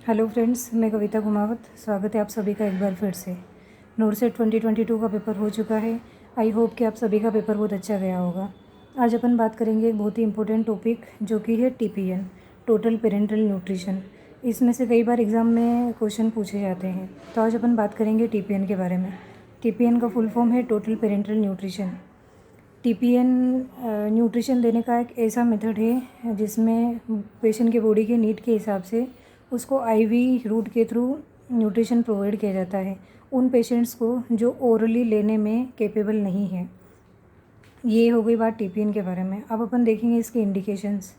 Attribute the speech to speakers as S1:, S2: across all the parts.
S1: Hello friends, मैं कविता कुमावत। स्वागत है आप सभी का एक बार फिर से। नोरसेट 2022 का पेपर हो चुका है। आई होप कि आप सभी का पेपर बहुत अच्छा गया होगा। आज अपन बात करेंगे एक बहुत ही इंपॉर्टेंट टॉपिक जो कि है टीपीएन, टोटल पेरेंटल न्यूट्रिशन। इसमें से कई बार एग्ज़ाम में क्वेश्चन पूछे जाते हैं। तो आज अपन बात करेंगे टीपीएन के बारे में। टीपीएन का फुल फॉर्म है total parental nutrition. TPN nutrition देने का एक ऐसा मेथड है जिसमें पेशेंट के बॉडी के नीड के हिसाब से उसको आईवी रूट के थ्रू न्यूट्रिशन प्रोवाइड किया जाता है उन पेशेंट्स को जो ओरली लेने में कैपेबल नहीं है। ये हो गई बात टीपीएन के बारे में। अब अपन देखेंगे इसके इंडिकेशंस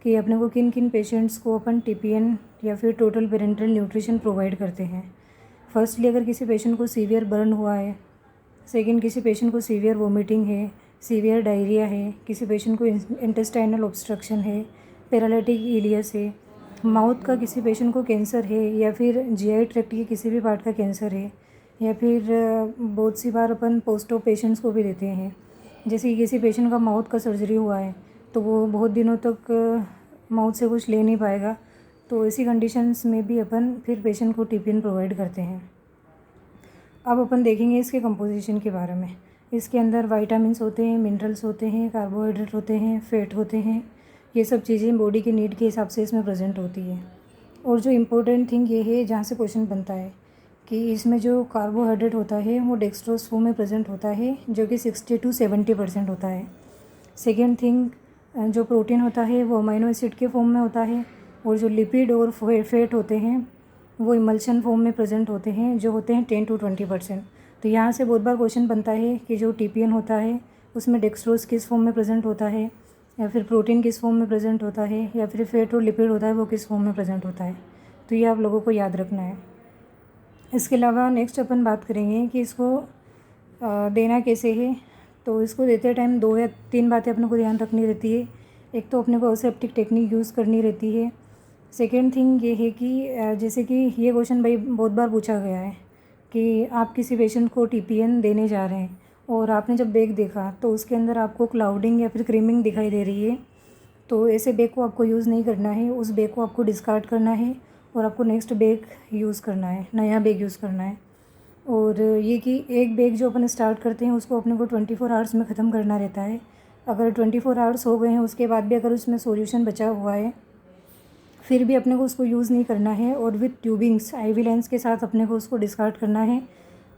S1: कि अपने को किन किन पेशेंट्स को अपन टीपीएन या फिर टोटल पेरेंटल न्यूट्रिशन प्रोवाइड करते हैं। फर्स्टली, अगर किसी पेशेंट को सीवियर बर्न हुआ है। सेकेंड, किसी पेशेंट को सीवियर वोमिटिंग है, सीवियर डायरिया है, किसी पेशेंट को इंटेस्टाइनल ऑब्स्ट्रक्शन है, पैरालिटिक इलियस है, माउथ का किसी पेशेंट को कैंसर है, या फिर जीआई ट्रैक्ट के किसी भी पार्ट का कैंसर है, या फिर बहुत सी बार अपन पोस्ट ऑप पेशेंट्स को भी देते हैं। जैसे कि किसी पेशेंट का माउथ का सर्जरी हुआ है तो वो बहुत दिनों तक माउथ से कुछ ले नहीं पाएगा, तो ऐसी कंडीशंस में भी अपन फिर पेशेंट को टीपीएन प्रोवाइड करते हैं। अब अपन देखेंगे इसके कंपोजिशन के बारे में। इसके अंदर विटामिन्स होते हैं, मिनरल्स होते हैं, कार्बोहाइड्रेट होते हैं, फैट होते हैं। ये सब चीज़ें बॉडी के नीड के हिसाब से इसमें प्रेजेंट होती है। और जो इम्पोर्टेंट थिंग ये है जहाँ से क्वेश्चन बनता है कि इसमें जो कार्बोहाइड्रेट होता है वो डेक्सट्रोज फॉर्म में प्रेजेंट होता है जो कि 60 to 70% होता है। सेकेंड थिंग, जो प्रोटीन होता है वो अमाइनो एसिड के फॉर्म में होता है। और जो लिपिड और फैट होते हैं वो इमल्शन फॉर्म में प्रेजेंट होते हैं जो होते हैं 10 to 20%। तो यहाँ से बहुत बार क्वेश्चन बनता है कि जो टीपीएन होता है उसमें डेक्सट्रोज किस फॉर्म में प्रेजेंट होता है, या फिर प्रोटीन किस फॉर्म में प्रेजेंट होता है, या फिर फैट और लिपिड होता है वो किस फॉर्म में प्रेजेंट होता है। तो ये आप लोगों को याद रखना है। इसके अलावा नेक्स्ट अपन बात करेंगे कि इसको देना कैसे है। तो इसको देते टाइम 2 या 3 बातें अपने को ध्यान रखनी रहती है। एक तो अपने को एसेप्टिक टेक्निक यूज़ करनी रहती है। सेकेंड थिंग ये है कि जैसे कि ये क्वेश्चन भाई बहुत बार पूछा गया है कि आप किसी पेशेंट को टीपीएन देने जा रहे हैं और आपने जब बैग देखा तो उसके अंदर आपको क्लाउडिंग या फिर क्रीमिंग दिखाई दे रही है, तो ऐसे बैग को आपको यूज़ नहीं करना है। उस बैग को आपको डिस्कार्ड करना है और आपको नेक्स्ट बैग यूज़ करना है, नया बैग यूज़ करना है। और ये कि एक बैग जो अपन स्टार्ट करते हैं उसको अपने को 24 आवर्स में ख़त्म करना रहता है। अगर 24 आवर्स हो गए हैं उसके बाद भी अगर उसमें सॉल्यूशन बचा हुआ है फिर भी अपने को उसको यूज़ नहीं करना है, और विथ ट्यूबिंग्स आईवी लेंस के साथ अपने को उसको डिस्कार्ड करना है।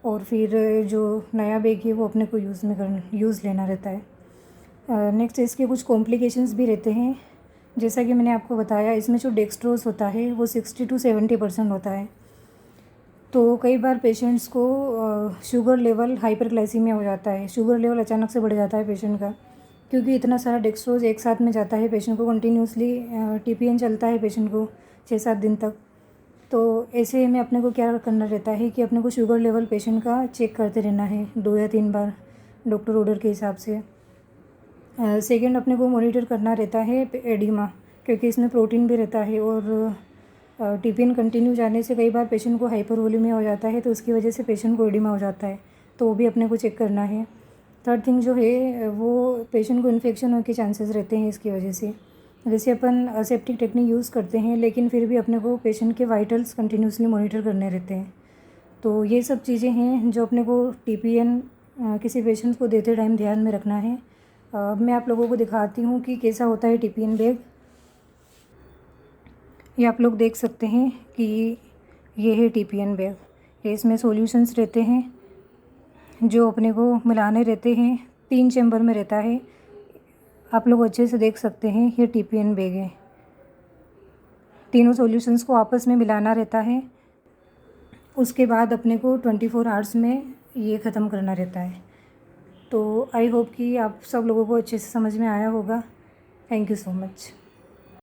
S1: और फिर जो नया बैग है वो अपने को यूज़ लेना रहता है। नेक्स्ट, इसके कुछ कॉम्प्लिकेशंस भी रहते हैं। जैसा कि मैंने आपको बताया, इसमें जो डेक्सट्रोज होता है वो 60 to 70% होता है। तो कई बार पेशेंट्स को शुगर लेवल हाइपरग्लाइसीमिया हो जाता है, शुगर लेवल अचानक से बढ़ जाता है पेशेंट का, क्योंकि इतना सारा डेक्सट्रोज एक साथ में जाता है पेशेंट को। कंटिन्यूसली टीपीएन चलता है पेशेंट को 6-7 दिन तक। तो ऐसे में अपने को क्या करना रहता है कि अपने को शुगर लेवल पेशेंट का चेक करते रहना है 2 या 3 बार डॉक्टर ऑर्डर के हिसाब से। सेकेंड, अपने को मॉनिटर करना रहता है एडिमा, क्योंकि इसमें प्रोटीन भी रहता है। और टीपीएन कंटिन्यू जाने से कई बार पेशेंट को हाइपरवोलेमिया हो जाता है, तो उसकी वजह से पेशेंट को एडिमा हो जाता है, तो वो भी अपने को चेक करना है। थर्ड थिंग जो है वो पेशेंट को इन्फेक्शन होने के चांसेस रहते हैं इसकी वजह से। वैसे अपन असेप्टिक टेक्निक यूज़ करते हैं लेकिन फिर भी अपने को पेशेंट के वाइटल्स कंटिन्यूसली मॉनिटर करने रहते हैं। तो ये सब चीज़ें हैं जो अपने को टीपीएन किसी पेशेंट को देते टाइम ध्यान में रखना है। मैं आप लोगों को दिखाती हूँ कि कैसा होता है टीपीएन बैग। ये आप लोग देख सकते हैं कि ये है टीपीएन बैग। ये इसमें सॉल्यूशंस रहते हैं जो अपने को मिलाने रहते हैं। 3 चैम्बर में रहता है, आप लोग अच्छे से देख सकते हैं। ये टीपीएन बैग है, तीनों सॉल्यूशंस को आपस में मिलाना रहता है। उसके बाद अपने को 24 आवर्स में ये ख़त्म करना रहता है। तो आई होप कि आप सब लोगों को अच्छे से समझ में आया होगा। Thank you so much.